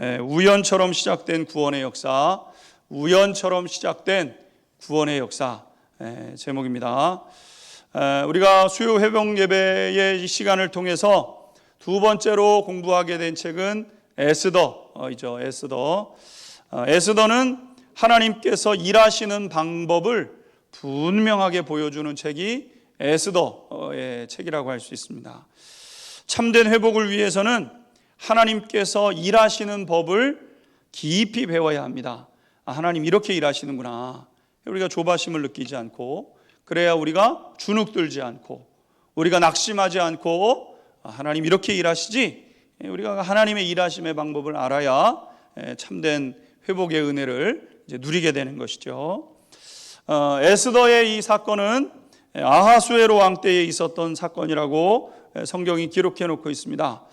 우연처럼 시작된 구원의 역사, 우연처럼 시작된 구원의 역사 제목입니다. 우리가 수요 회복 예배의 시간을 통해서 두 번째로 공부하게 된 책은 에스더이죠. 에스더는 하나님께서 일하시는 방법을 분명하게 보여주는 책이 에스더의 책이라고 할 수 있습니다. 참된 회복을 위해서는 하나님께서 일하시는 법을 깊이 배워야 합니다. 하나님 이렇게 일하시는구나. 우리가 조바심을 느끼지 않고, 그래야 우리가 주눅들지 않고, 우리가 낙심하지 않고, 하나님 이렇게 일하시지, 우리가 하나님의 일하심의 방법을 알아야 참된 회복의 은혜를 이제 누리게 되는 것이죠. 에스더의 이 사건은 아하수에로 왕 때에 있었던 사건이라고 성경이 기록해 놓고 있습니다.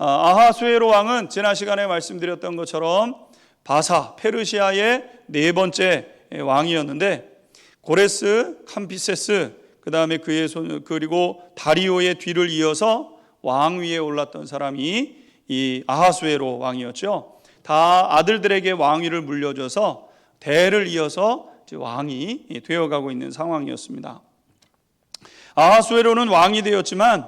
아하수에로 왕은 지난 시간에 말씀드렸던 것처럼 바사, 페르시아의 네 번째 왕이었는데, 고레스, 캄비세스, 그 다음에 그의 그리고 다리오의 뒤를 이어서 왕 위에 올랐던 사람이 이 아하수에로 왕이었죠. 다 아들들에게 왕위를 물려줘서 대를 이어서 왕이 되어가고 있는 상황이었습니다. 아하수에로는 왕이 되었지만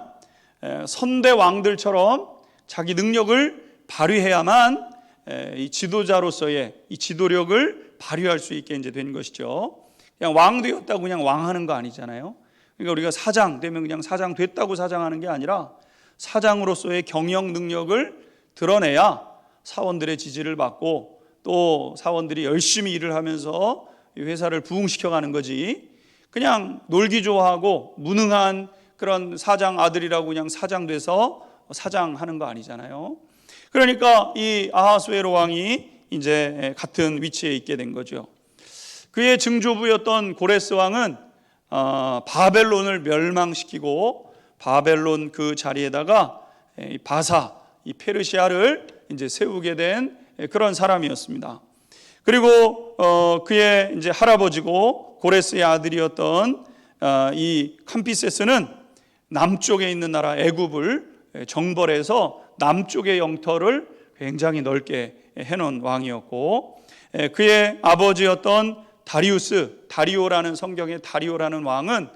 선대 왕들처럼 자기 능력을 발휘해야만 이 지도자로서의 이 지도력을 발휘할 수 있게 이제 된 것이죠. 그냥 왕 되었다고 그냥 왕하는 거 아니잖아요. 그러니까 우리가 사장 되면 그냥 사장 됐다고 사장하는 게 아니라 사장으로서의 경영 능력을 드러내야 사원들의 지지를 받고, 또 사원들이 열심히 일을 하면서 회사를 부흥시켜가는 거지, 그냥 놀기 좋아하고 무능한 그런 사장 아들이라고 그냥 사장 돼서 사장하는 거 아니잖아요. 그러니까 이 아하수에로 왕이 이제 같은 위치에 있게 된 거죠. 그의 증조부였던 고레스 왕은 바벨론을 멸망시키고 바벨론 그 자리에다가 바사, 이 페르시아를 이제 세우게 된 그런 사람이었습니다. 그리고 그의 이제 할아버지고 고레스의 아들이었던 이 캄비세스는 남쪽에 있는 나라 애굽을 정벌해서 남쪽의 영토를 굉장히 넓게 해놓은 왕이었고, 그의 아버지였던 다리오라는 성경의 다리오라는 왕은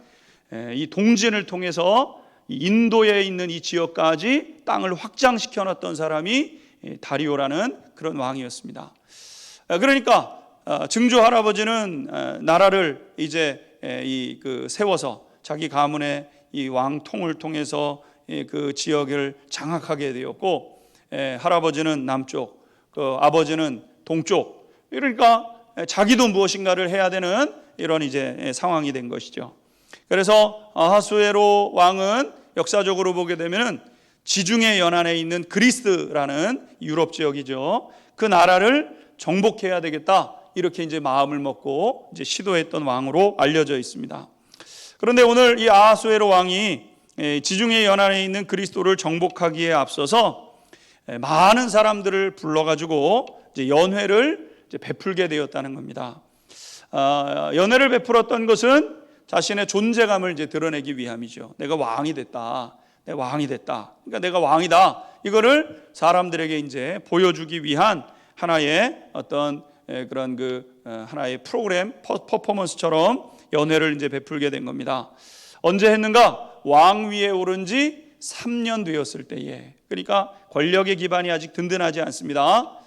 이 동진을 통해서 인도에 있는 이 지역까지 땅을 확장시켜 놨던 사람이 다리오라는 그런 왕이었습니다. 그러니까 증조 할아버지는 나라를 이제 세워서 자기 가문의 이 왕통을 통해서 그 지역을 장악하게 되었고, 할아버지는 남쪽, 그 아버지는 동쪽. 그러니까 자기도 무엇인가를 해야 되는 이런 이제 상황이 된 것이죠. 그래서 아하수에로 왕은 역사적으로 보게 되면은 지중해 연안에 있는 그리스라는 유럽 지역이죠. 그 나라를 정복해야 되겠다, 이렇게 이제 마음을 먹고 이제 시도했던 왕으로 알려져 있습니다. 그런데 오늘 이 아하수에로 왕이 지중해 연안에 있는 그리스도를 정복하기에 앞서서 많은 사람들을 불러가지고 이제 연회를 이제 베풀게 되었다는 겁니다. 연회를 베풀었던 것은 자신의 존재감을 이제 드러내기 위함이죠. 내가 왕이 됐다. 내가 왕이 됐다. 그러니까 내가 왕이다. 이거를 사람들에게 이제 보여주기 위한 하나의 어떤 그런 하나의 프로그램 퍼포먼스처럼 연회를 이제 베풀게 된 겁니다. 언제 했는가? 왕 위에 오른 지 3년 되었을 때에. 그러니까 권력의 기반이 아직 든든하지 않습니다.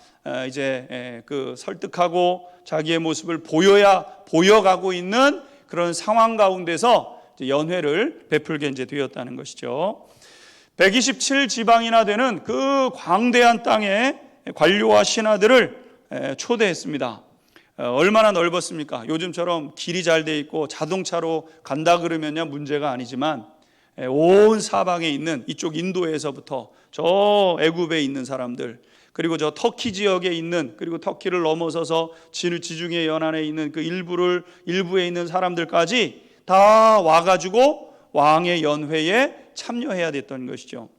이제 설득하고 자기의 모습을 보여가고 있는 그런 상황 가운데서 연회를 베풀게 이제 되었다는 것이죠. 127지방이나 되는 그 광대한 땅에 관료와 신하들을 초대했습니다. 얼마나 넓었습니까? 요즘처럼 길이 잘 돼 있고 자동차로 간다 그러면야 문제가 아니지만, 온 사방에 있는 이쪽 인도에서부터 저 애굽에 있는 사람들, 그리고 저 터키 지역에 있는, 그리고 터키를 넘어서서 지중해 연안에 있는 그 일부에 있는 사람들까지 다 와가지고 왕의 연회에 참여해야 됐던 것이죠.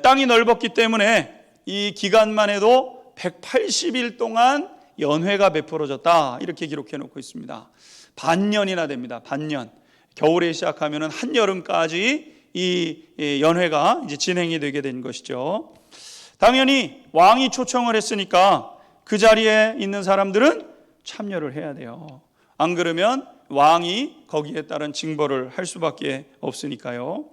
땅이 넓었기 때문에 이 기간만 해도 180일 동안 연회가 베풀어졌다, 이렇게 기록해 놓고 있습니다. 반년이나 됩니다. 반년. 겨울에 시작하면 한여름까지 이 연회가 이제 진행이 되게 된 것이죠. 당연히 왕이 초청을 했으니까 그 자리에 있는 사람들은 참여를 해야 돼요. 안 그러면 왕이 거기에 따른 징벌을 할 수밖에 없으니까요.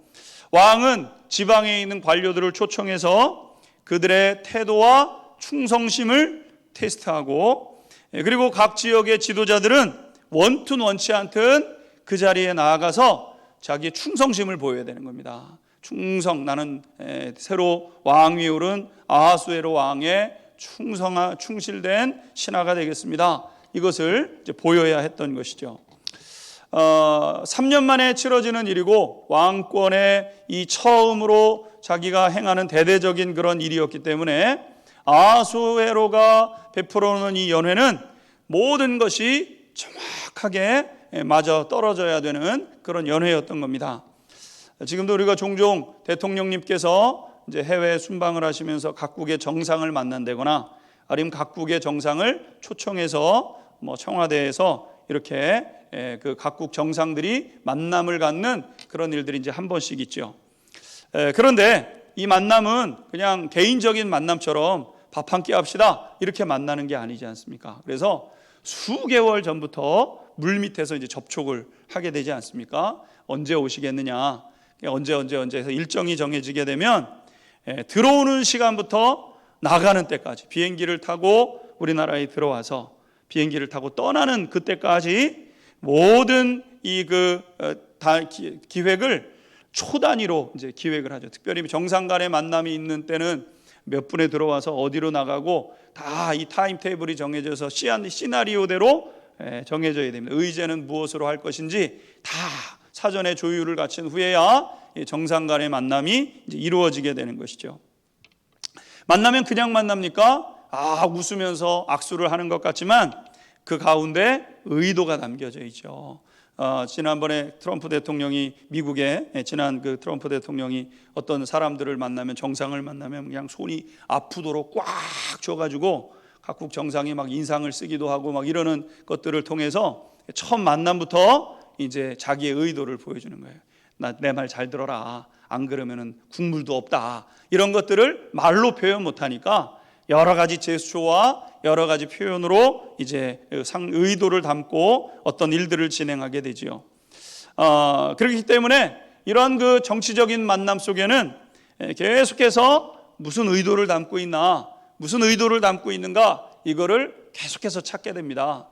왕은 지방에 있는 관료들을 초청해서 그들의 태도와 충성심을 테스트하고, 그리고 각 지역의 지도자들은 원튼 원치 않든 그 자리에 나아가서 자기의 충성심을 보여야 되는 겁니다. 충성, 나는 새로 왕 위에 오른 아하수에로 왕의 충실된 신하가 되겠습니다. 이것을 이제 보여야 했던 것이죠. 3년 만에 치러지는 일이고 왕권의 이 처음으로 자기가 행하는 대대적인 그런 일이었기 때문에 아하수에로가 베풀어오는 이 연회는 모든 것이 정확하게 맞아 떨어져야 되는 그런 연회였던 겁니다. 지금도 우리가 종종 대통령님께서 이제 해외 순방을 하시면서 각국의 정상을 만난다거나 아니면 각국의 정상을 초청해서 청와대에서 이렇게 그 각국 정상들이 만남을 갖는 그런 일들이 이제 한 번씩 있죠. 그런데 이 만남은 그냥 개인적인 만남처럼 밥 한 끼 합시다 이렇게 만나는 게 아니지 않습니까? 그래서 수개월 전부터 물 밑에서 이제 접촉을 하게 되지 않습니까? 언제 오시겠느냐, 언제 해서 일정이 정해지게 되면 들어오는 시간부터 나가는 때까지, 비행기를 타고 우리나라에 들어와서 비행기를 타고 떠나는 그때까지 모든 기획을 초 단위로 이제 기획을 하죠. 특별히 정상 간의 만남이 있는 때는 몇 분에 들어와서 어디로 나가고 다 이 타임 테이블이 정해져서 시나리오대로 정해져야 됩니다. 의제는 무엇으로 할 것인지 다 사전에 조율을 갖춘 후에야 정상 간의 만남이 이제 이루어지게 되는 것이죠. 만나면 그냥 만납니까? 웃으면서 악수를 하는 것 같지만 그 가운데 의도가 담겨져 있죠. 지난번에 트럼프 대통령이 미국의 지난 그 트럼프 대통령이 어떤 사람들을 만나면, 정상을 만나면 그냥 손이 아프도록 꽉 쥐어가지고 각국 정상이 막 인상을 쓰기도 하고 막 이러는 것들을 통해서 처음 만남부터 이제 자기의 의도를 보여주는 거예요. 내 말 잘 들어라. 안 그러면은 국물도 없다. 이런 것들을 말로 표현 못하니까 여러 가지 제스처와 여러 가지 표현으로 이제 의도를 담고 어떤 일들을 진행하게 되지요. 그렇기 때문에 이런 그 정치적인 만남 속에는 계속해서 무슨 의도를 담고 있나, 무슨 의도를 담고 있는가, 이거를 계속해서 찾게 됩니다.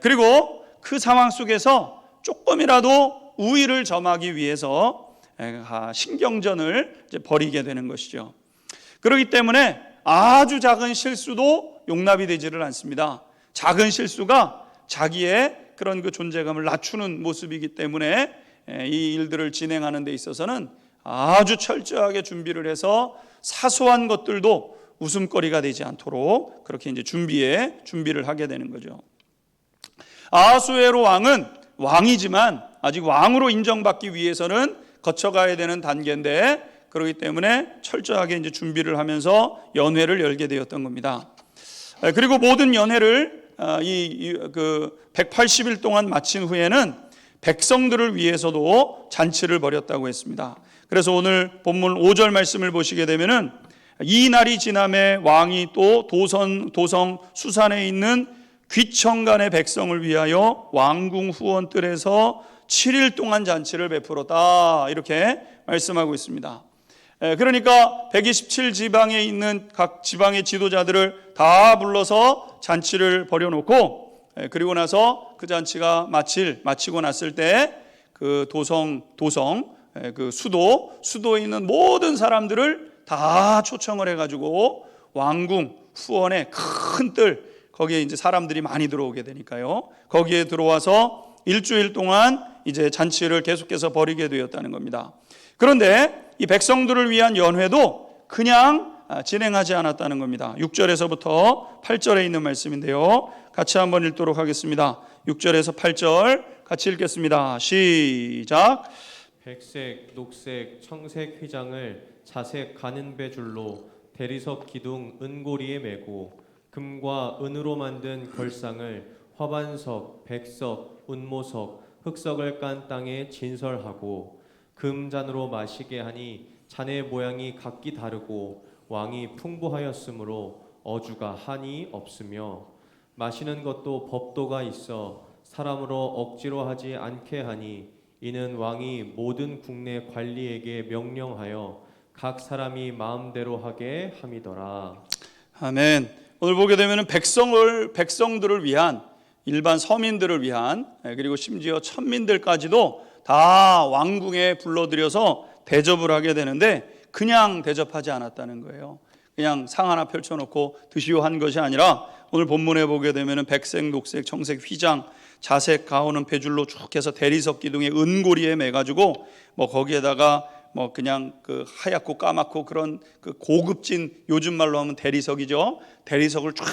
그리고 그 상황 속에서 조금이라도 우위를 점하기 위해서 신경전을 이제 벌이게 되는 것이죠. 그렇기 때문에 아주 작은 실수도 용납이 되지를 않습니다. 작은 실수가 자기의 그런 그 존재감을 낮추는 모습이기 때문에 이 일들을 진행하는 데 있어서는 아주 철저하게 준비를 해서 사소한 것들도 웃음거리가 되지 않도록 그렇게 이제 준비를 하게 되는 거죠. 아하수에로 왕은 왕이지만 아직 왕으로 인정받기 위해서는 거쳐가야 되는 단계인데, 그렇기 때문에 철저하게 이제 준비를 하면서 연회를 열게 되었던 겁니다. 그리고 모든 연회를 180일 동안 마친 후에는 백성들을 위해서도 잔치를 벌였다고 했습니다. 그래서 오늘 본문 5절 말씀을 보시게 되면은 이 날이 지남에 왕이 또 도성 수산에 있는 귀청간의 백성을 위하여 왕궁 후원뜰에서 7일 동안 잔치를 베풀었다, 이렇게 말씀하고 있습니다. 그러니까 127지방에 있는 각 지방의 지도자들을 다 불러서 잔치를 벌여놓고, 그리고 나서 그 잔치가 마치고 났을 때 그 그 수도에 있는 모든 사람들을 다 초청을 해가지고 왕궁 후원의 큰 뜰, 거기에 이제 사람들이 많이 들어오게 되니까요, 거기에 들어와서 일주일 동안 이제 잔치를 계속해서 벌이게 되었다는 겁니다. 그런데 이 백성들을 위한 연회도 그냥 진행하지 않았다는 겁니다. 6절에서부터 8절에 있는 말씀인데요, 같이 한번 읽도록 하겠습니다. 6절에서 8절 같이 읽겠습니다. 시작. 백색, 녹색, 청색 휘장을 자색 가는 배줄로 대리석 기둥 은고리에 메고 금과 은으로 만든 걸상을 화반석, 백석, 운모석, 흑석을 깐 땅에 진설하고 금잔으로 마시게 하니 잔의 모양이 각기 다르고 왕이 풍부하였으므로 어주가 한이 없으며 마시는 것도 법도가 있어 사람으로 억지로 하지 않게 하니 이는 왕이 모든 국내 관리에게 명령하여 각 사람이 마음대로 하게 함이더라. 아멘. 오늘 보게 되면 백성들을 위한, 일반 서민들을 위한, 그리고 심지어 천민들까지도 다 왕궁에 불러들여서 대접을 하게 되는데 그냥 대접하지 않았다는 거예요. 그냥 상 하나 펼쳐놓고 드시오 한 것이 아니라 오늘 본문에 보게 되면 백색, 녹색, 청색 휘장, 자색, 가오는 배줄로 쭉 해서 대리석 기둥에 은고리에 매가지고 뭐 거기에다가 뭐 그냥 그 하얗고 까맣고 그런 그 고급진, 요즘 말로 하면 대리석이죠. 대리석을 쫙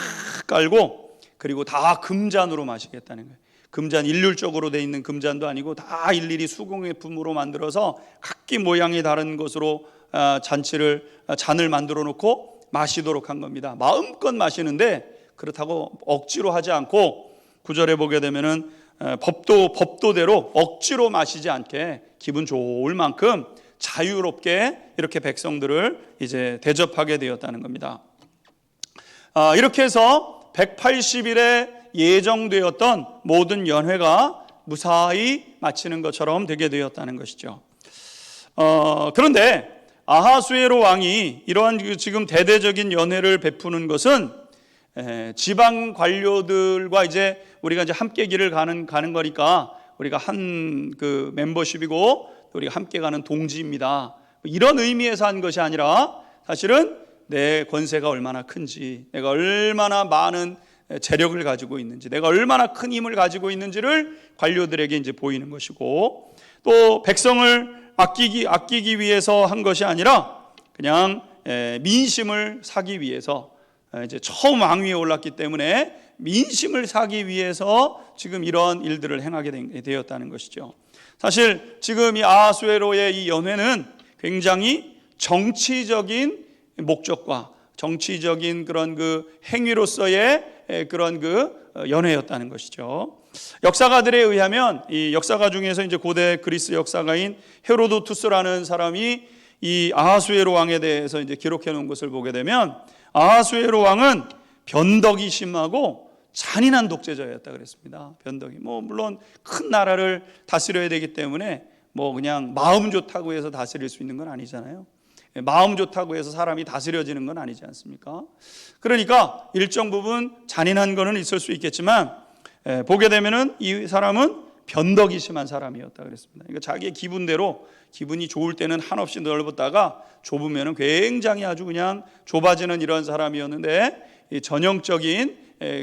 깔고 그리고 다 금잔으로 마시겠다는 거예요. 금잔, 일률적으로 돼 있는 금잔도 아니고 다 일일이 수공예품으로 만들어서 각기 모양이 다른 것으로 잔을 만들어 놓고 마시도록 한 겁니다. 마음껏 마시는데 그렇다고 억지로 하지 않고 9절에 보게 되면은 법도대로 억지로 마시지 않게 기분 좋을 만큼 자유롭게 이렇게 백성들을 이제 대접하게 되었다는 겁니다. 이렇게 해서 180일에 예정되었던 모든 연회가 무사히 마치는 것처럼 되게 되었다는 것이죠. 그런데 아하수에로 왕이 이러한 지금 대대적인 연회를 베푸는 것은 지방 관료들과 이제 우리가 이제 함께 길을 가는 거니까 우리가 한 그 멤버십이고 우리가 함께 가는 동지입니다. 이런 의미에서 한 것이 아니라 사실은 내 권세가 얼마나 큰지, 내가 얼마나 많은 재력을 가지고 있는지, 내가 얼마나 큰 힘을 가지고 있는지를 관료들에게 이제 보이는 것이고, 또 백성을 아끼기 위해서 한 것이 아니라 그냥 민심을 사기 위해서, 이제 처음 왕위에 올랐기 때문에 민심을 사기 위해서 지금 이런 일들을 행하게 되었다는 것이죠. 사실 지금 이 아하수에로의 이 연회는 굉장히 정치적인 목적과 정치적인 그런 그 행위로서의 그런 그 연회였다는 것이죠. 역사가들에 의하면 이 역사가 중에서 이제 고대 그리스 역사가인 헤로도투스라는 사람이 이 아하수에로 왕에 대해서 이제 기록해 놓은 것을 보게 되면 아하수에로 왕은 변덕이 심하고 잔인한 독재자였다 그랬습니다. 변덕이 물론 큰 나라를 다스려야 되기 때문에 그냥 마음 좋다고 해서 다스릴 수 있는 건 아니잖아요. 마음 좋다고 해서 사람이 다스려지는 건 아니지 않습니까? 그러니까 일정 부분 잔인한 거는 있을 수 있겠지만 보게 되면은 이 사람은 변덕이 심한 사람이었다 그랬습니다. 그러니까 자기의 기분대로, 기분이 좋을 때는 한없이 넓었다가 좁으면은 굉장히 아주 그냥 좁아지는 이런 사람이었는데, 이 전형적인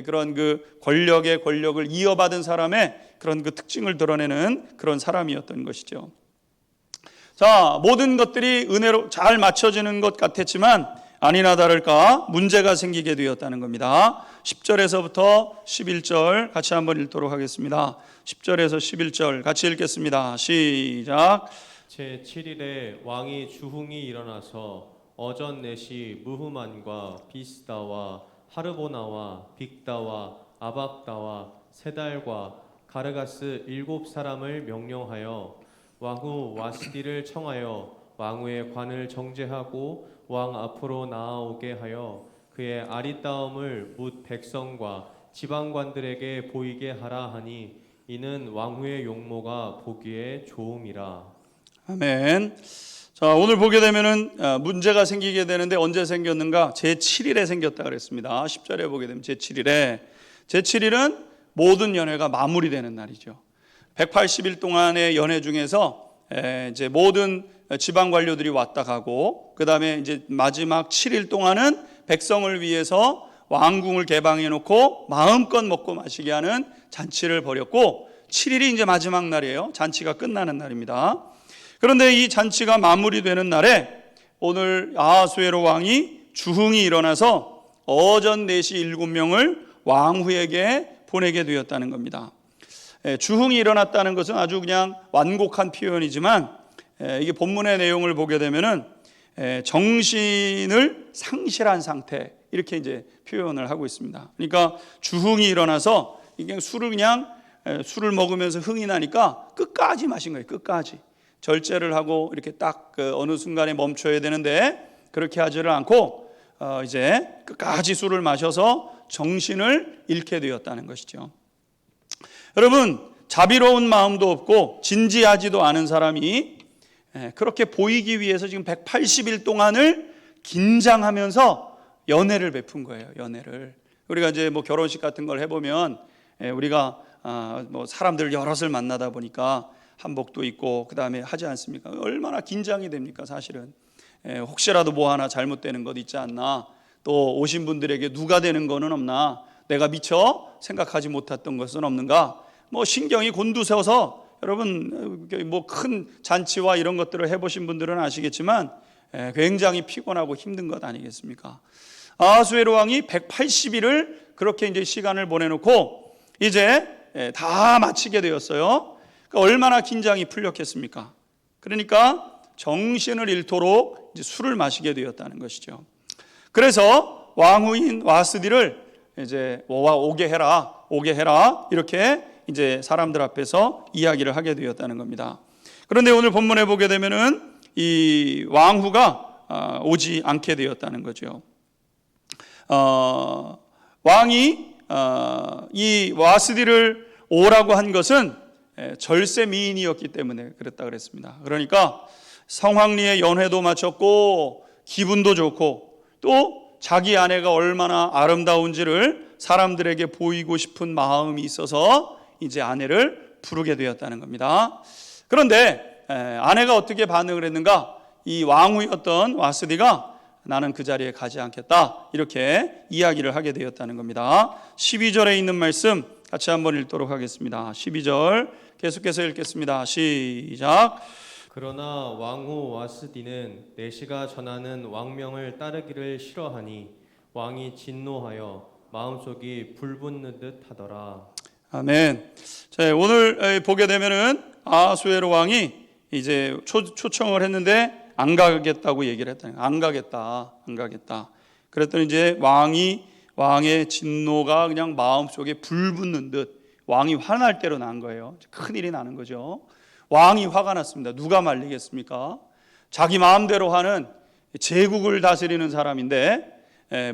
그런 그 권력을 이어받은 사람의 그런 그 특징을 드러내는 그런 사람이었던 것이죠. 자, 모든 것들이 은혜로 잘 맞춰지는 것 같았지만 아니나 다를까 문제가 생기게 되었다는 겁니다. 10절에서부터 11절 같이 한번 읽도록 하겠습니다. 10절에서 11절 같이 읽겠습니다. 시작. 제7일에 왕이 주흥이 일어나서 어전 넷이 무흐만과 비스다와 하르보나와 빅다와 아박다와 세달과 가르가스 7사람을 명령하여 왕후 와스디를 청하여 왕후의 관을 정죄하고 왕 앞으로 나아오게 하여 그의 아리따움을 뭇 백성과 지방관들에게 보이게 하라 하니 이는 왕후의 용모가 보기에 좋음이라. 아멘. 자, 오늘 보게 되면은 문제가 생기게 되는데 언제 생겼는가? 제7일에 생겼다 그랬습니다. 10절에 보게 되면 제7일은 모든 연회가 마무리되는 날이죠. 180일 동안의 연회 중에서 이제 모든 지방 관료들이 왔다 가고, 그 다음에 이제 마지막 7일 동안은 백성을 위해서 왕궁을 개방해 놓고 마음껏 먹고 마시게 하는 잔치를 벌였고, 7일이 이제 마지막 날이에요. 잔치가 끝나는 날입니다. 그런데 이 잔치가 마무리되는 날에 오늘 아하수에로 왕이 주흥이 일어나서 어전 내시 7명을 왕후에게 보내게 되었다는 겁니다. 주흥이 일어났다는 것은 아주 그냥 완곡한 표현이지만 이게 본문의 내용을 보게 되면은 정신을 상실한 상태, 이렇게 이제 표현을 하고 있습니다. 그러니까 주흥이 일어나서 이게 술을 먹으면서 흥이 나니까 끝까지 마신 거예요. 끝까지 절제를 하고 이렇게 딱 어느 순간에 멈춰야 되는데 그렇게 하지를 않고 이제 끝까지 술을 마셔서 정신을 잃게 되었다는 것이죠. 여러분, 자비로운 마음도 없고 진지하지도 않은 사람이 그렇게 보이기 위해서 지금 180일 동안을 긴장하면서 연애를 베푼 거예요. 연애를. 우리가 이제 뭐 결혼식 같은 걸 해보면 우리가 뭐 사람들 여럿을 만나다 보니까 한복도 입고 그 다음에 하지 않습니까? 얼마나 긴장이 됩니까, 사실은. 혹시라도 뭐 하나 잘못되는 것 있지 않나, 또 오신 분들에게 누가 되는 거는 없나, 내가 미처 생각하지 못했던 것은 없는가, 뭐 신경이 곤두서서 여러분 뭐 큰 잔치와 이런 것들을 해보신 분들은 아시겠지만 굉장히 피곤하고 힘든 것 아니겠습니까? 아하수에로 왕이 180일을 그렇게 이제 시간을 보내놓고 이제 다 마치게 되었어요. 그러니까 얼마나 긴장이 풀렸겠습니까? 그러니까 정신을 잃도록 이제 술을 마시게 되었다는 것이죠. 그래서 왕후인 와스디를 이제 오게 해라 이렇게 이제 사람들 앞에서 이야기를 하게 되었다는 겁니다. 그런데 오늘 본문에 보게 되면은 이 왕후가 오지 않게 되었다는 거죠. 왕이 이 와스디를 오라고 한 것은 절세 미인이었기 때문에 그랬다 그랬습니다. 그러니까 성황리에 연회도 마쳤고 기분도 좋고 또 자기 아내가 얼마나 아름다운지를 사람들에게 보이고 싶은 마음이 있어서 이제 아내를 부르게 되었다는 겁니다. 그런데 아내가 어떻게 반응을 했는가? 이 왕후였던 와스디가 나는 그 자리에 가지 않겠다 이렇게 이야기를 하게 되었다는 겁니다. 12절에 있는 말씀 같이 한번 읽도록 하겠습니다. 12절 계속해서 읽겠습니다. 시작. 그러나 왕후 와스디는 내시가 전하는 왕명을 따르기를 싫어하니 왕이 진노하여 마음속이 불붙는 듯 하더라. 아멘. 자, 오늘 보게 되면은 아하수에로 왕이 이제 초청을 했는데 안 가겠다고 얘기를 했다. 안 가겠다. 그랬더니 이제 왕의 진노가 그냥 마음속에 불붙는 듯 왕이 화날 대로 난 거예요. 큰일이 나는 거죠. 왕이 화가 났습니다. 누가 말리겠습니까? 자기 마음대로 하는 제국을 다스리는 사람인데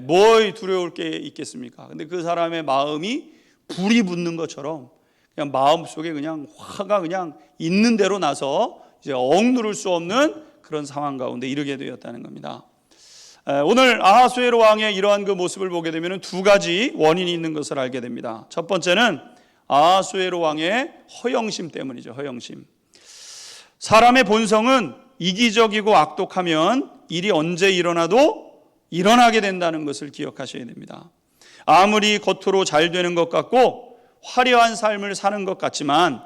뭐 두려울 게 있겠습니까? 근데 그 사람의 마음이 불이 붙는 것처럼 그냥 마음속에 그냥 화가 그냥 있는 대로 나서 이제 억누를 수 없는 그런 상황 가운데 이르게 되었다는 겁니다. 오늘 아하수에로 왕의 이러한 그 모습을 보게 되면 두 가지 원인이 있는 것을 알게 됩니다. 첫 번째는 아하수에로 왕의 허영심 때문이죠. 허영심. 사람의 본성은 이기적이고 악독하면 일이 언제 일어나도 일어나게 된다는 것을 기억하셔야 됩니다. 아무리 겉으로 잘 되는 것 같고 화려한 삶을 사는 것 같지만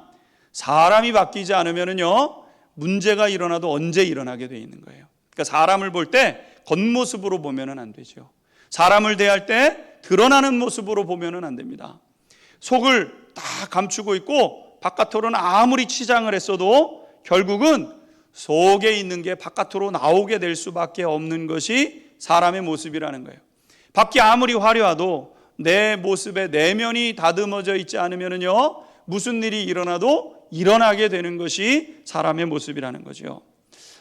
사람이 바뀌지 않으면요 문제가 일어나도 언제 일어나게 돼 있는 거예요. 그러니까 사람을 볼 때 겉모습으로 보면은 안 되죠. 사람을 대할 때 드러나는 모습으로 보면은 안 됩니다. 속을 다 감추고 있고 바깥으로는 아무리 치장을 했어도 결국은 속에 있는 게 바깥으로 나오게 될 수밖에 없는 것이 사람의 모습이라는 거예요. 밖이 아무리 화려해도 내 모습의 내면이 다듬어져 있지 않으면요 무슨 일이 일어나도 일어나게 되는 것이 사람의 모습이라는 거죠.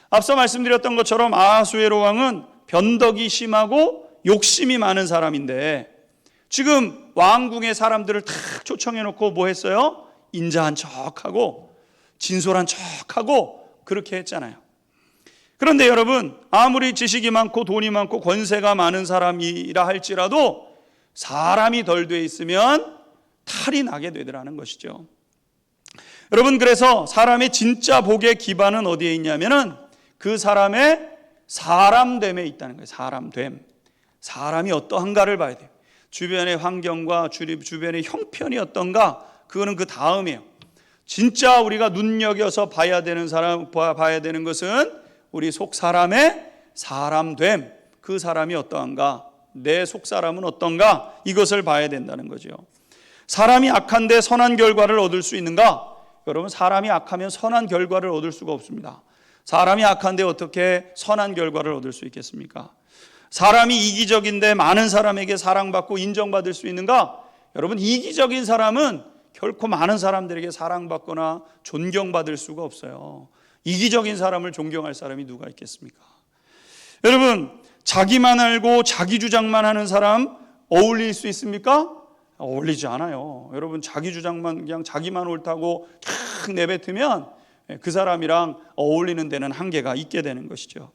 앞서 말씀드렸던 것처럼 아하수에로 왕은 변덕이 심하고 욕심이 많은 사람인데 지금 왕궁의 사람들을 다 초청해 놓고 뭐 했어요? 인자한 척하고 진솔한 척하고 그렇게 했잖아요. 그런데 여러분 아무리 지식이 많고 돈이 많고 권세가 많은 사람이라 할지라도 사람이 덜 돼 있으면 탈이 나게 되더라는 것이죠. 여러분 그래서 사람의 진짜 복의 기반은 어디에 있냐면은 그 사람의 사람됨에 있다는 거예요. 사람됨. 사람이 어떠한가를 봐야 돼요. 주변의 환경과 주변의 형편이 어떤가 그거는 그 다음이에요. 진짜 우리가 눈여겨서 봐야 되는 것은 우리 속 사람의 사람됨. 그 사람이 어떠한가 내 속 사람은 어떤가 이것을 봐야 된다는 거죠. 사람이 악한데 선한 결과를 얻을 수 있는가? 여러분 사람이 악하면 선한 결과를 얻을 수가 없습니다. 사람이 악한데 어떻게 선한 결과를 얻을 수 있겠습니까? 사람이 이기적인데 많은 사람에게 사랑받고 인정받을 수 있는가? 여러분 이기적인 사람은 결코 많은 사람들에게 사랑받거나 존경받을 수가 없어요. 이기적인 사람을 존경할 사람이 누가 있겠습니까? 여러분 자기만 알고 자기 주장만 하는 사람 어울릴 수 있습니까? 어울리지 않아요. 여러분, 자기 주장만, 그냥 자기만 옳다고 쫙 내뱉으면 그 사람이랑 어울리는 데는 한계가 있게 되는 것이죠.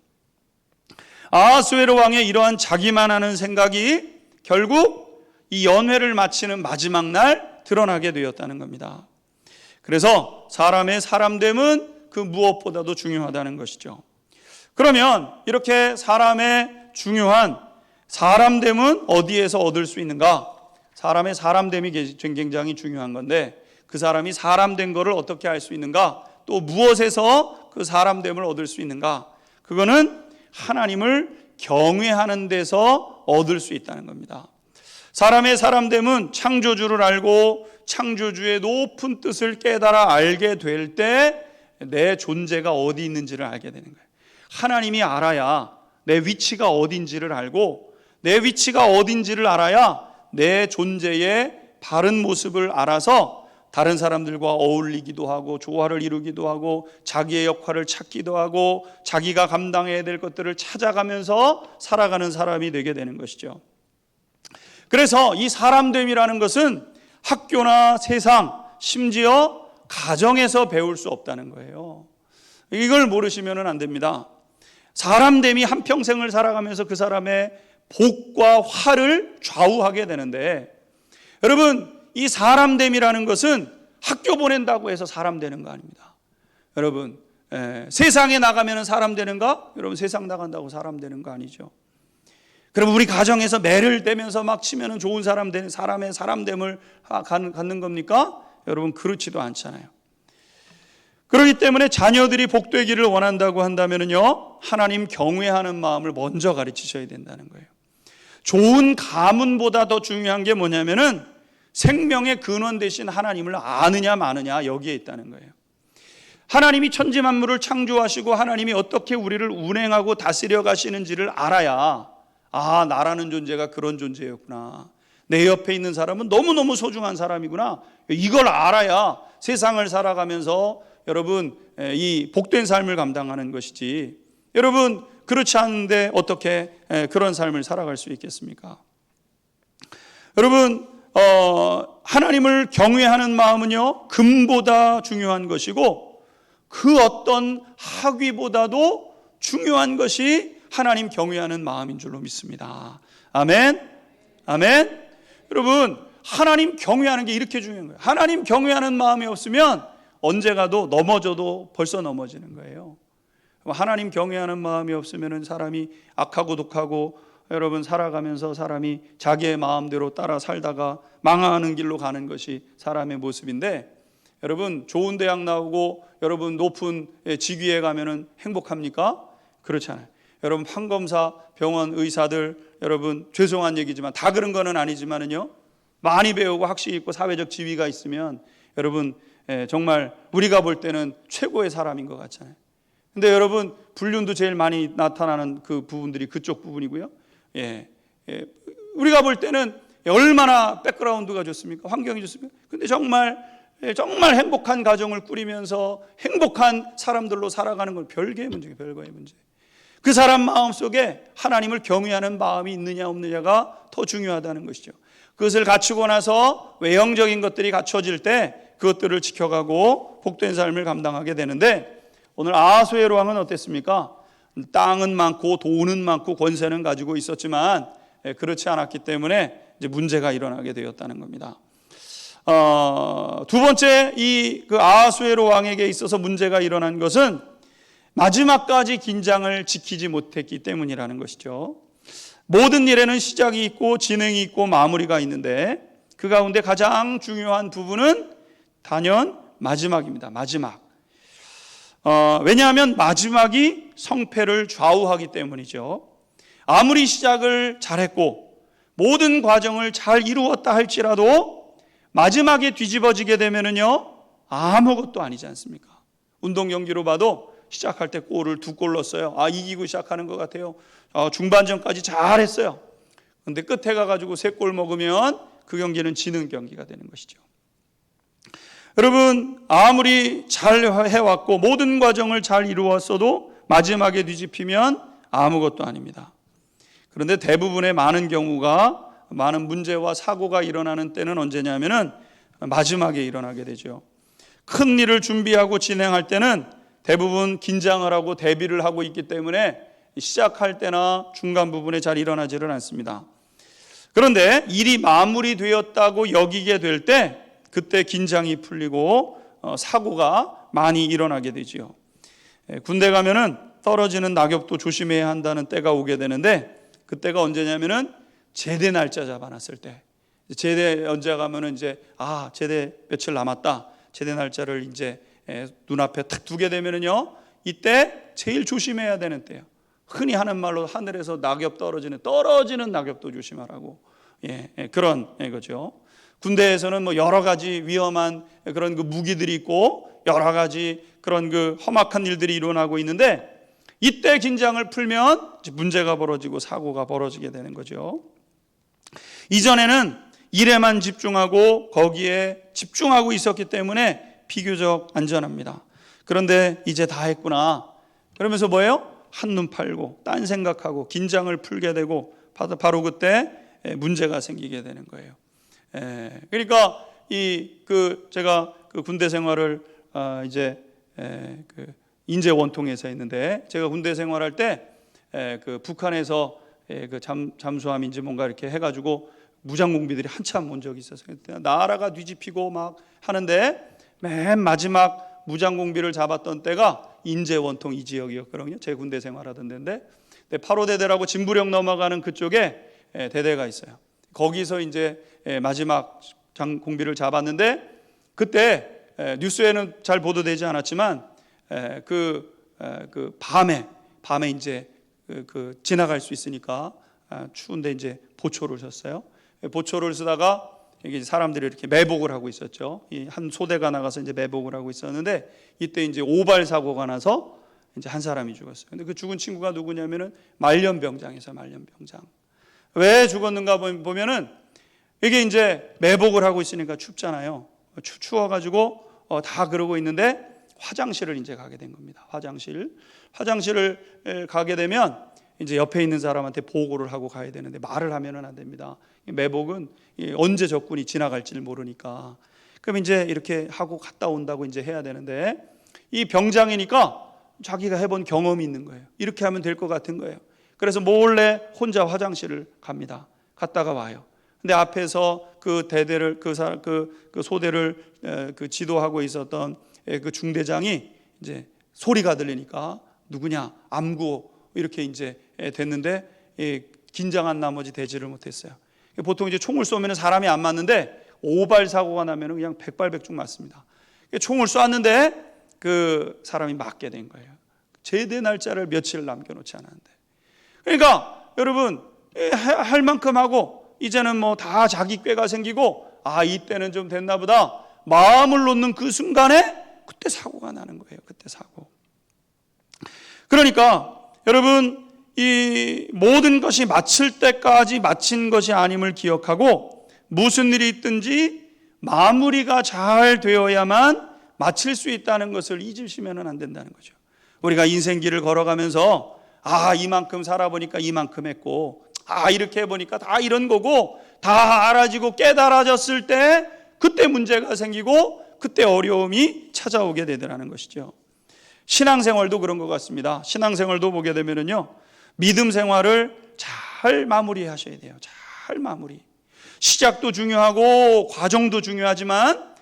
아하수에로 왕의 이러한 자기만 하는 생각이 결국 이 연회를 마치는 마지막 날 드러나게 되었다는 겁니다. 그래서 사람의 사람됨은 그 무엇보다도 중요하다는 것이죠. 그러면 이렇게 사람의 중요한 사람됨은 어디에서 얻을 수 있는가? 사람의 사람됨이 굉장히 중요한 건데, 그 사람이 사람된 것을 어떻게 알 수 있는가? 또 무엇에서 그 사람됨을 얻을 수 있는가? 그거는 하나님을 경외하는 데서 얻을 수 있다는 겁니다. 사람의 사람됨은 창조주를 알고 창조주의 높은 뜻을 깨달아 알게 될 때 내 존재가 어디 있는지를 알게 되는 거예요. 하나님이 알아야 내 위치가 어딘지를 알고, 내 위치가 어딘지를 알아야 내 존재의 바른 모습을 알아서 다른 사람들과 어울리기도 하고 조화를 이루기도 하고 자기의 역할을 찾기도 하고 자기가 감당해야 될 것들을 찾아가면서 살아가는 사람이 되게 되는 것이죠. 그래서 이 사람됨이라는 것은 학교나 세상, 심지어 가정에서 배울 수 없다는 거예요. 이걸 모르시면 안 됩니다. 사람됨이 한평생을 살아가면서 그 사람의 복과 화를 좌우하게 되는데, 여러분, 이 사람됨이라는 것은 학교 보낸다고 해서 사람 되는 거 아닙니다. 여러분, 세상에 나가면 사람 되는가? 여러분, 세상 나간다고 사람 되는 거 아니죠. 그럼 우리 가정에서 매를 대면서 막 치면 좋은 사람 되는, 사람의 사람됨을 갖는 겁니까? 여러분, 그렇지도 않잖아요. 그렇기 때문에 자녀들이 복되기를 원한다고 한다면요, 하나님 경외하는 마음을 먼저 가르치셔야 된다는 거예요. 좋은 가문보다 더 중요한 게 뭐냐면은 생명의 근원 되신 하나님을 아느냐 마느냐, 여기에 있다는 거예요. 하나님이 천지 만물을 창조하시고 하나님이 어떻게 우리를 운행하고 다스려 가시는지를 알아야, 아, 나라는 존재가 그런 존재였구나, 내 옆에 있는 사람은 너무너무 소중한 사람이구나, 이걸 알아야 세상을 살아가면서 여러분 이 복된 삶을 감당하는 것이지, 여러분 그렇지 않은데 어떻게 그런 삶을 살아갈 수 있겠습니까? 여러분, 하나님을 경외하는 마음은요, 금보다 중요한 것이고 그 어떤 학위보다도 중요한 것이 하나님 경외하는 마음인 줄로 믿습니다. 아멘. 아멘. 여러분, 하나님 경외하는 게 이렇게 중요한 거예요. 하나님 경외하는 마음이 없으면 언제 가도 넘어져도 벌써 넘어지는 거예요. 하나님 경외하는 마음이 없으면 사람이 악하고 독하고 여러분 살아가면서 사람이 자기의 마음대로 따라 살다가 망하는 길로 가는 것이 사람의 모습인데, 여러분 좋은 대학 나오고 여러분 높은 직위에 가면은 행복합니까? 그렇지 않아요. 여러분 판검사, 병원 의사들, 여러분 죄송한 얘기지만 다 그런 거는 아니지만은요, 많이 배우고 학식 있고 사회적 지위가 있으면 여러분 정말 우리가 볼 때는 최고의 사람인 것 같잖아요. 근데 여러분 불륜도 제일 많이 나타나는 그 부분들이 그쪽 부분이고요. 우리가 볼 때는 얼마나 백그라운드가 좋습니까? 환경이 좋습니까? 근데 정말 행복한 가정을 꾸리면서 행복한 사람들로 살아가는 건 별개의 문제예요. 별거의 문제. 그 사람 마음속에 하나님을 경외하는 마음이 있느냐 없느냐가 더 중요하다는 것이죠. 그것을 갖추고 나서 외형적인 것들이 갖춰질 때 그것들을 지켜가고 복된 삶을 감당하게 되는데, 오늘 아하수에로 왕은 어땠습니까? 땅은 많고 돈은 많고 권세는 가지고 있었지만 그렇지 않았기 때문에 이제 문제가 일어나게 되었다는 겁니다. 두 번째, 그 아하수에로 왕에게 있어서 문제가 일어난 것은 마지막까지 긴장을 지키지 못했기 때문이라는 것이죠. 모든 일에는 시작이 있고 진행이 있고 마무리가 있는데 그 가운데 가장 중요한 부분은 단연 마지막입니다. 마지막. 왜냐하면 마지막이 성패를 좌우하기 때문이죠. 아무리 시작을 잘했고 모든 과정을 잘 이루었다 할지라도 마지막에 뒤집어지게 되면은요, 아무것도 아니지 않습니까? 운동 경기로 봐도 시작할 때 골을 2골 넣었어요. 이기고 시작하는 것 같아요. 중반전까지 잘했어요. 그런데 끝에 가가지고 3골 먹으면 그 경기는 지는 경기가 되는 것이죠. 여러분, 아무리 잘 해왔고 모든 과정을 잘 이루었어도 마지막에 뒤집히면 아무것도 아닙니다. 그런데 대부분의 많은 경우가 많은 문제와 사고가 일어나는 때는 언제냐면은 마지막에 일어나게 되죠. 큰 일을 준비하고 진행할 때는 대부분 긴장을 하고 대비를 하고 있기 때문에 시작할 때나 중간 부분에 잘 일어나지를 않습니다. 그런데 일이 마무리되었다고 여기게 될 때 그때 긴장이 풀리고 사고가 많이 일어나게 되지요. 군대 가면은 떨어지는 낙엽도 조심해야 한다는 때가 오게 되는데 그때가 언제냐면은 제대 날짜 잡아놨을 때, 제대 언제 가면은 이제 제대 며칠 남았다, 제대 날짜를 이제 눈앞에 탁 두게 되면은요, 이때 제일 조심해야 되는 때예요. 흔히 하는 말로 하늘에서 낙엽 떨어지는 낙엽도 조심하라고, 그런 거죠. 군대에서는 뭐 여러 가지 위험한 그런 그 무기들이 있고 여러 가지 그런 그 험악한 일들이 일어나고 있는데 이때 긴장을 풀면 문제가 벌어지고 사고가 벌어지게 되는 거죠. 이전에는 일에만 집중하고 거기에 집중하고 있었기 때문에 비교적 안전합니다. 그런데 이제 다 했구나. 그러면서 뭐예요? 한눈 팔고 딴 생각하고 긴장을 풀게 되고 바로 그때 문제가 생기게 되는 거예요. 그러니까 제가 그 군대 생활을 이제 그 인제 원통에서 했는데 제가 군대 생활할 때 그 북한에서 그 잠수함인지 뭔가 이렇게 해가지고 무장공비들이 한참 온 적이 있었어요. 나라가 뒤집히고 막 하는데 맨 마지막 무장공비를 잡았던 때가 인제 원통 이 지역이었거든요. 제 군대 생활하던 데인데 8호 대대라고 진부령 넘어가는 그쪽에 대대가 있어요. 거기서 이제 마지막 공비를 잡았는데 그때 뉴스에는 잘 보도되지 않았지만 그 밤에 이제 그 지나갈 수 있으니까 추운데 이제 보초를 썼어요. 보초를 쓰다가 이게 사람들이 이렇게 매복을 하고 있었죠. 이 한 소대가 나가서 이제 매복을 하고 있었는데 이때 이제 오발 사고가 나서 이제 한 사람이 죽었어요. 근데 그 죽은 친구가 누구냐면은 말년병장에서 말년병장. 왜 죽었는가 보면은 이게 이제 매복을 하고 있으니까 춥잖아요. 추워가지고 다 그러고 있는데 화장실을 이제 가게 된 겁니다. 화장실을 가게 되면 이제 옆에 있는 사람한테 보고를 하고 가야 되는데 말을 하면은 안 됩니다. 매복은 언제 적군이 지나갈지를 모르니까. 그럼 이제 이렇게 하고 갔다 온다고 이제 해야 되는데 이 병장이니까 자기가 해본 경험이 있는 거예요. 이렇게 하면 될 것 같은 거예요. 그래서 몰래 혼자 화장실을 갑니다. 갔다가 와요. 근데 앞에서 그 대대를 그 소대를 그 지도하고 있었던 그 중대장이 이제 소리가 들리니까 누구냐 암구 이렇게 이제 됐는데 긴장한 나머지 대지를 못했어요. 보통 이제 총을 쏘면 사람이 안 맞는데 오발 사고가 나면 그냥 백발백중 맞습니다. 총을 쐈는데 그 사람이 맞게 된 거예요. 제대 날짜를 며칠 남겨놓지 않았는데. 그러니까 여러분 할 만큼 하고 이제는 뭐 다 자기 꾀가 생기고 이때는 좀 됐나 보다 마음을 놓는 그 순간에 그때 사고가 나는 거예요. 그때 사고. 그러니까 여러분 이 모든 것이 마칠 때까지 마친 것이 아님을 기억하고 무슨 일이 있든지 마무리가 잘 되어야만 마칠 수 있다는 것을 잊으시면 안 된다는 거죠. 우리가 인생길을 걸어가면서 이만큼 살아보니까 이만큼 했고 이렇게 해보니까 다 이런 거고 다 알아지고 깨달아졌을 때 그때 문제가 생기고 그때 어려움이 찾아오게 되더라는 것이죠. 신앙생활도 그런 것 같습니다. 신앙생활도 보게 되면요 믿음 생활을 잘 마무리하셔야 돼요. 잘 마무리. 시작도 중요하고 과정도 중요하지만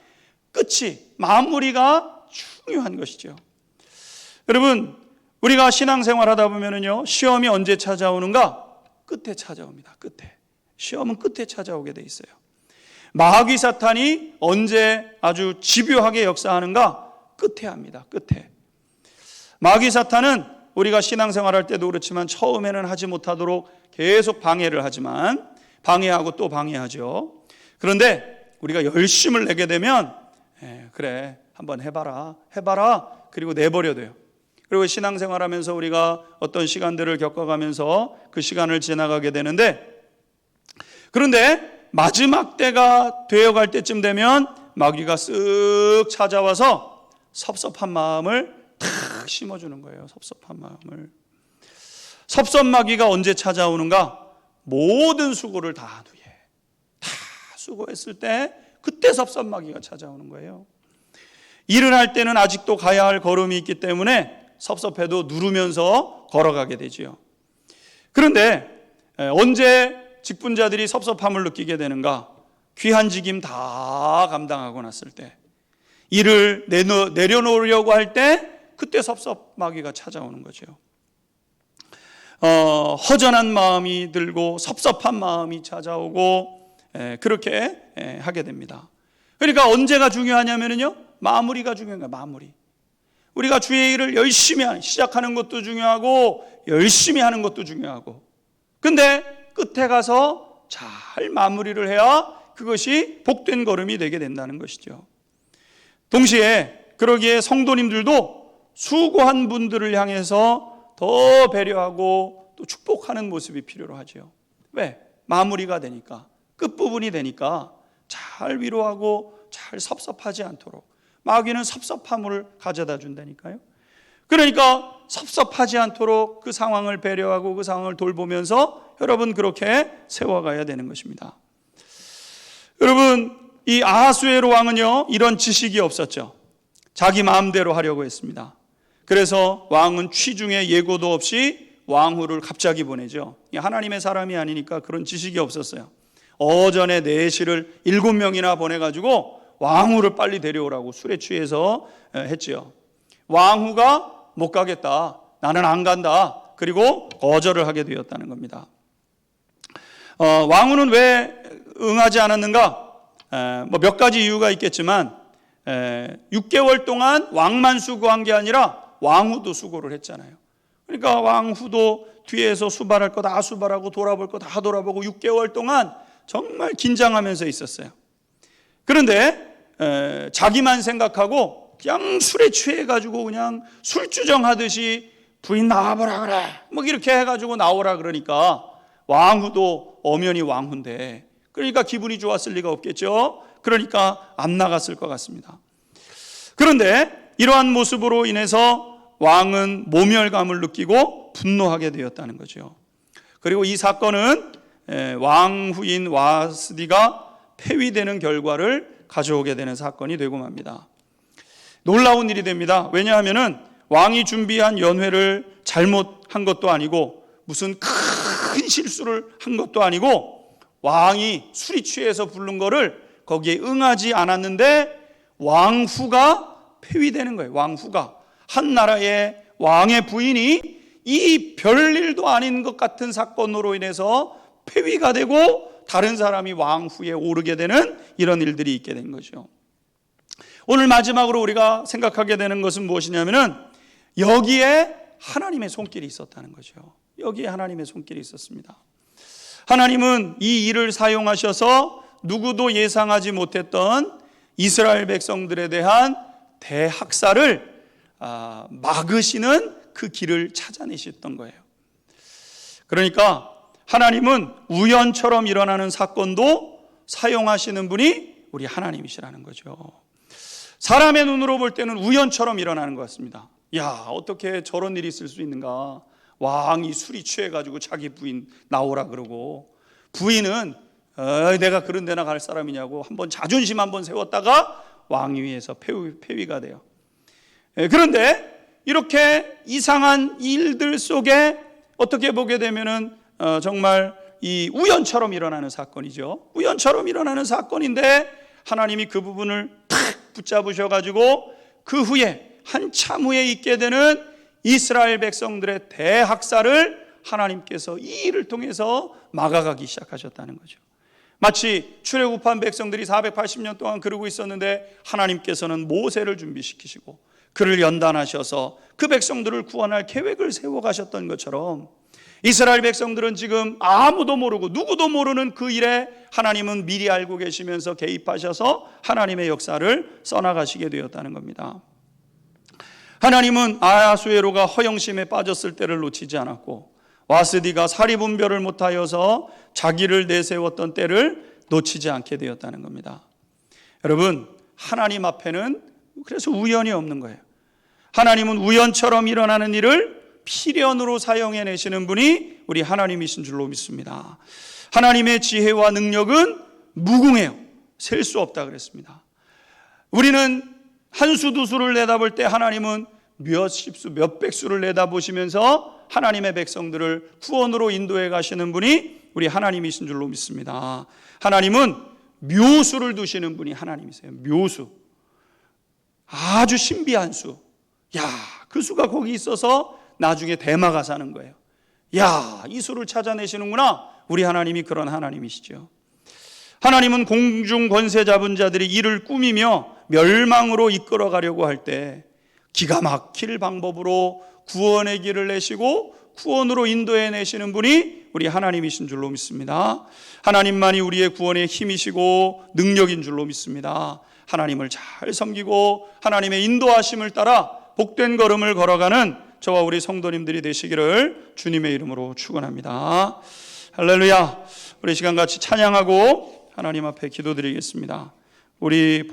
끝이 마무리가 중요한 것이죠. 여러분 우리가 신앙생활 하다 보면요 시험이 언제 찾아오는가? 끝에 찾아옵니다. 끝에. 시험은 끝에 찾아오게 돼 있어요. 마귀 사탄이 언제 아주 집요하게 역사하는가? 끝에 합니다. 끝에. 마귀 사탄은 우리가 신앙생활 할 때도 그렇지만 처음에는 하지 못하도록 계속 방해를 하지만 방해하고 또 방해하죠. 그런데 우리가 열심을 내게 되면 그래 한번 해봐라 그리고 내버려둬요. 그리고 신앙생활하면서 우리가 어떤 시간들을 겪어가면서 그 시간을 지나가게 되는데 그런데 마지막 때가 되어갈 때쯤 되면 마귀가 쓱 찾아와서 섭섭한 마음을 탁 심어주는 거예요. 섭섭한 마음을. 섭섭마귀가 언제 찾아오는가? 모든 수고를 다 한 후에, 다 수고했을 때 그때 섭섭마귀가 찾아오는 거예요. 일을 할 때는 아직도 가야 할 걸음이 있기 때문에 섭섭해도 누르면서 걸어가게 되지요. 그런데 언제 직분자들이 섭섭함을 느끼게 되는가? 귀한 직임 다 감당하고 났을 때, 일을 내려놓으려고 할 때 그때 섭섭마귀가 찾아오는 거죠. 허전한 마음이 들고 섭섭한 마음이 찾아오고 그렇게 하게 됩니다. 그러니까 언제가 중요하냐면요, 마무리가 중요한 거예요. 마무리. 우리가 주의 일을 열심히 시작하는 것도 중요하고 열심히 하는 것도 중요하고, 근데 끝에 가서 잘 마무리를 해야 그것이 복된 걸음이 되게 된다는 것이죠. 동시에 그러기에 성도님들도 수고한 분들을 향해서 더 배려하고 또 축복하는 모습이 필요로 하죠. 왜? 마무리가 되니까, 끝부분이 되니까 잘 위로하고 잘 섭섭하지 않도록. 마귀는 섭섭함을 가져다 준다니까요. 그러니까 섭섭하지 않도록 그 상황을 배려하고 그 상황을 돌보면서 여러분 그렇게 세워가야 되는 것입니다. 여러분, 이 아하수에로 왕은요, 이런 지식이 없었죠. 자기 마음대로 하려고 했습니다. 그래서 왕은 취중에 예고도 없이 왕후를 갑자기 보내죠. 하나님의 사람이 아니니까 그런 지식이 없었어요. 오전에 내시를 7명이나 보내가지고 왕후를 빨리 데려오라고 술에 취해서 했지요. 왕후가 못 가겠다, 나는 안 간다, 그리고 거절을 하게 되었다는 겁니다. 왕후는 왜 응하지 않았는가? 몇 가지 이유가 있겠지만 6개월 동안 왕만 수고한 게 아니라 왕후도 수고를 했잖아요. 그러니까 왕후도 뒤에서 수발할 거 다 수발하고 돌아볼 거 다 돌아보고 6개월 동안 정말 긴장하면서 있었어요. 그런데 자기만 생각하고 그냥 술에 취해가지고 그냥 술주정하듯이 부인 나와보라 그래, 뭐 이렇게 해가지고 나오라 그러니까 왕후도 엄연히 왕후인데, 그러니까 기분이 좋았을 리가 없겠죠. 그러니까 안 나갔을 것 같습니다. 그런데 이러한 모습으로 인해서 왕은 모멸감을 느끼고 분노하게 되었다는 거죠. 그리고 이 사건은 왕후인 와스디가 폐위되는 결과를 가져오게 되는 사건이 되고 맙니다. 놀라운 일이 됩니다. 왜냐하면 왕이 준비한 연회를 잘못한 것도 아니고 무슨 큰 실수를 한 것도 아니고 왕이 술이 취해서 부른 거를 거기에 응하지 않았는데 왕후가 폐위되는 거예요. 왕후가, 한 나라의 왕의 부인이 이 별일도 아닌 것 같은 사건으로 인해서 폐위가 되고 다른 사람이 왕후에 오르게 되는 이런 일들이 있게 된 거죠. 오늘 마지막으로 우리가 생각하게 되는 것은 무엇이냐면은 여기에 하나님의 손길이 있었다는 거죠. 여기에 하나님의 손길이 있었습니다. 하나님은 이 일을 사용하셔서 누구도 예상하지 못했던 이스라엘 백성들에 대한 대학살을 막으시는 그 길을 찾아내셨던 거예요. 그러니까 하나님은 우연처럼 일어나는 사건도 사용하시는 분이 우리 하나님이시라는 거죠. 사람의 눈으로 볼 때는 우연처럼 일어나는 것 같습니다. 야, 어떻게 저런 일이 있을 수 있는가? 왕이 술이 취해가지고 자기 부인 나오라 그러고, 부인은 내가 그런 데나 갈 사람이냐고 한번 자존심 한번 세웠다가 왕위에서 폐위가 돼요. 그런데 이렇게 이상한 일들 속에 어떻게 보게 되면은 정말 이 우연처럼 일어나는 사건이죠. 우연처럼 일어나는 사건인데 하나님이 그 부분을 탁 붙잡으셔가지고 그 후에 한참 후에 있게 되는 이스라엘 백성들의 대학살을 하나님께서 이 일을 통해서 막아가기 시작하셨다는 거죠. 마치 출애굽한 백성들이 480년 동안 그러고 있었는데 하나님께서는 모세를 준비시키시고 그를 연단하셔서 그 백성들을 구원할 계획을 세워가셨던 것처럼 이스라엘 백성들은 지금 아무도 모르고 누구도 모르는 그 일에 하나님은 미리 알고 계시면서 개입하셔서 하나님의 역사를 써나가시게 되었다는 겁니다. 하나님은 아하수에로가 허영심에 빠졌을 때를 놓치지 않았고 와스디가 사리분별을 못하여서 자기를 내세웠던 때를 놓치지 않게 되었다는 겁니다. 여러분, 하나님 앞에는 그래서 우연이 없는 거예요. 하나님은 우연처럼 일어나는 일을 필연으로 사용해내시는 분이 우리 하나님이신 줄로 믿습니다. 하나님의 지혜와 능력은 무궁해요. 셀 수 없다 그랬습니다. 우리는 한 수 두 수를 내다볼 때 하나님은 몇십 수 몇백 수를 내다보시면서 하나님의 백성들을 구원으로 인도해 가시는 분이 우리 하나님이신 줄로 믿습니다. 하나님은 묘수를 두시는 분이 하나님이세요. 묘수, 아주 신비한 수. 야, 그 수가 거기 있어서 나중에 대마가 사는 거예요. 야, 이 수를 찾아내시는구나. 우리 하나님이 그런 하나님이시죠. 하나님은 공중 권세 잡은 자들이 이를 꾸미며 멸망으로 이끌어 가려고 할 때 기가 막힐 방법으로 구원의 길을 내시고 구원으로 인도해 내시는 분이 우리 하나님이신 줄로 믿습니다. 하나님만이 우리의 구원의 힘이시고 능력인 줄로 믿습니다. 하나님을 잘 섬기고 하나님의 인도하심을 따라 복된 걸음을 걸어가는 저와 우리 성도님들이 되시기를 주님의 이름으로 축원합니다. 할렐루야. 우리 시간 같이 찬양하고 하나님 앞에 기도드리겠습니다. 우리